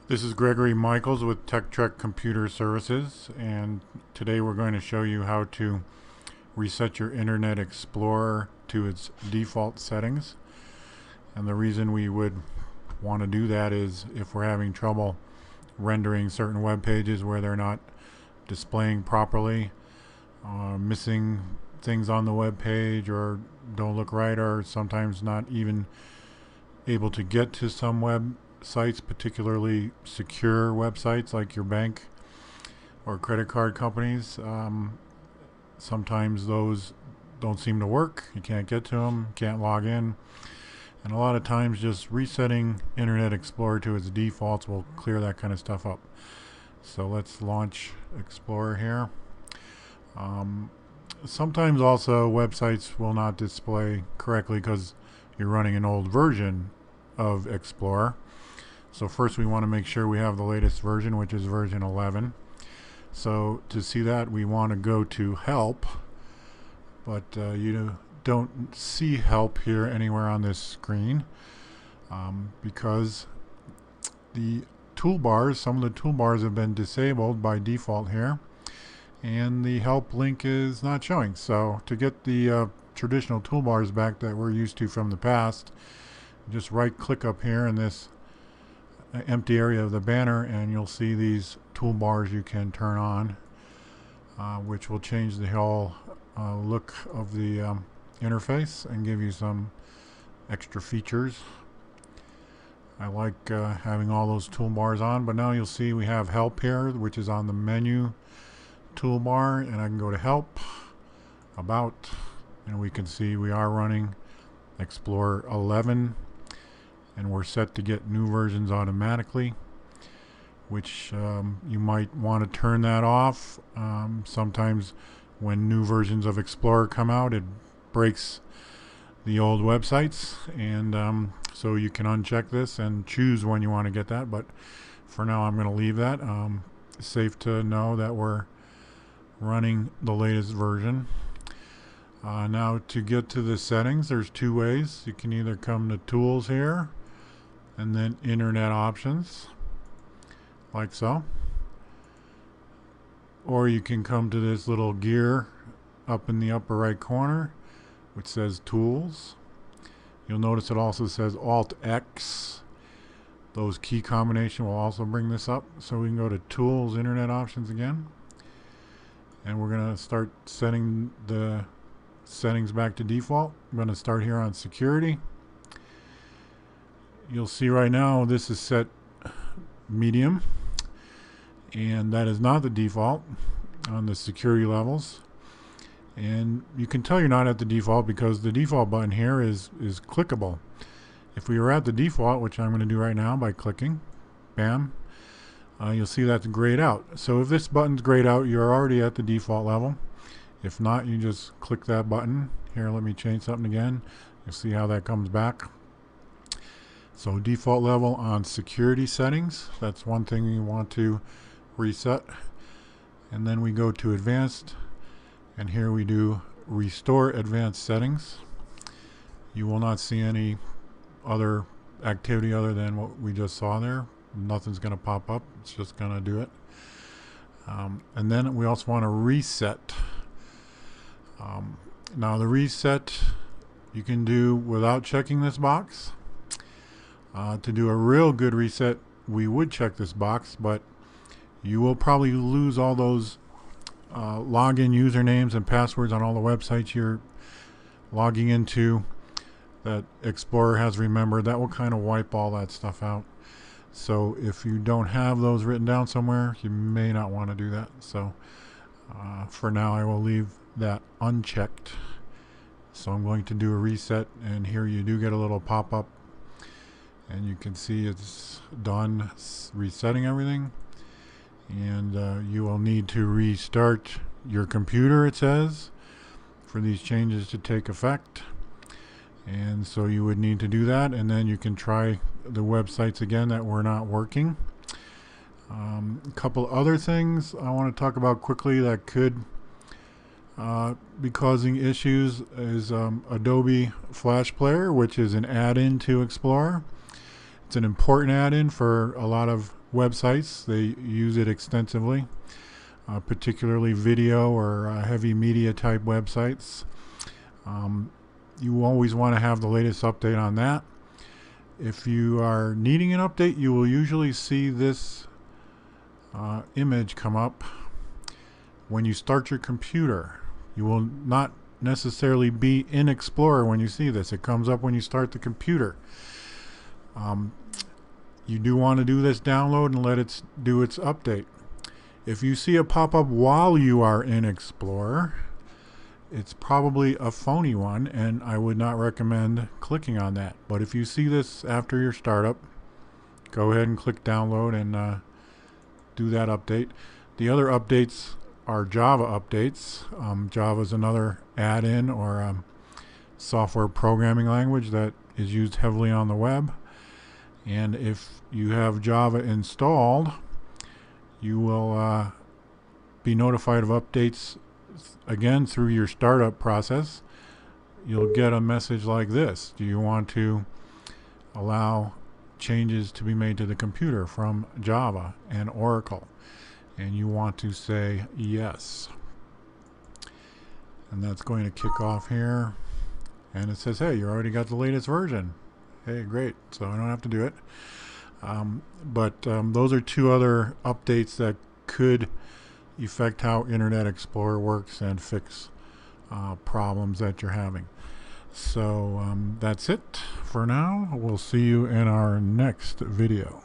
This is Gregory Michaels with Tech Trek Computer Services, and today we're going to show you how to reset your Internet Explorer to its default settings. And the reason we would want to do that is if we're having trouble rendering certain web pages where they're not displaying properly, missing things on the web page, or don't look right, or sometimes not even able to get to some websites, particularly secure websites like your bank or credit card companies. Sometimes those don't seem to work. You can't get to them, can't log in. And a lot of times just resetting Internet Explorer to its defaults will clear that kind of stuff up. So let's launch Explorer here. Sometimes also websites will not display correctly because you're running an old version of Explorer. So first we want to make sure we have the latest version, which is version 11. So to see that, we want to go to Help, but you don't see Help here anywhere on this screen because the toolbars, some of the toolbars have been disabled by default here, and the Help link is not showing. So to get the traditional toolbars back that we're used to from the past, just right click up here in this empty area of the banner and you'll see these toolbars you can turn on, which will change the whole look of the interface and give you some extra features. I like having all those toolbars on, but now you'll see we have Help here, which is on the menu toolbar, and I can go to Help, About, and we can see we are running Explorer 11, and we're set to get new versions automatically, which you might want to turn that off. Sometimes when new versions of Explorer come out, it breaks the old websites, and so you can uncheck this and choose when you want to get that, but for now I'm going to leave that. It's safe to know that we're running the latest version. Now to get to the settings, there's two ways. You can either come to Tools here and then Internet Options, like so, or you can come to this little gear up in the upper right corner which says Tools. You'll notice it also says Alt X. Those key combination will also bring this up. So we can go to Tools, Internet Options again, and we're going to start setting the settings back to default. I'm going to start here on Security. You'll see right now this is set medium, and that is not the default on the security levels. And you can tell you're not at the default because the default button here is clickable. If we were at the default, which I'm going to do right now by clicking, bam, you'll see that's grayed out. So if this button's grayed out, you're already at the default level. If not, you just click that button. Here, let me change something again. You'll see how that comes back. So default level on security settings, that's one thing you want to reset. And then we go to advanced, and here we do restore advanced settings. You will not see any other activity other than what we just saw there. Nothing's going to pop up, it's just going to do it. And then we also want to reset. Now the reset you can do without checking this box. To do a real good reset, we would check this box, but you will probably lose all those login usernames and passwords on all the websites you're logging into that Explorer has remembered. That will kind of wipe all that stuff out. So if you don't have those written down somewhere, you may not want to do that. So for now I will leave that unchecked. So I'm going to do a reset, and here you do get a little pop-up, and you can see it's done resetting everything. And you will need to restart your computer, it says, for these changes to take effect. And so you would need to do that, and then you can try the websites again that were not working. A couple other things I want to talk about quickly that could be causing issues is Adobe Flash Player, which is an add-in to Explorer. It's an important add-in for a lot of websites. They use it extensively, particularly video or heavy media type websites. You always want to have the latest update on that. If you are needing an update, you will usually see this image come up when you start your computer. You will not necessarily be in Explorer when you see this. It comes up when you start the computer. You do want to do this download and let it do its update. If you see a pop-up while you are in Explorer, it's probably a phony one, and I would not recommend clicking on that. But if you see this after your startup, go ahead and click download and do that update. The other updates are Java updates. Java is another add-in or software programming language that is used heavily on the web. And if you have Java installed, you will be notified of updates again through your startup process. You'll get a message like this. Do you want to allow changes to be made to the computer from Java and Oracle? And you want to say yes. And that's going to kick off here. And it says, hey, you already got the latest version. Hey, great. So I don't have to do it. But those are two other updates that could affect how Internet Explorer works and fix problems that you're having. So that's it for now. We'll see you in our next video.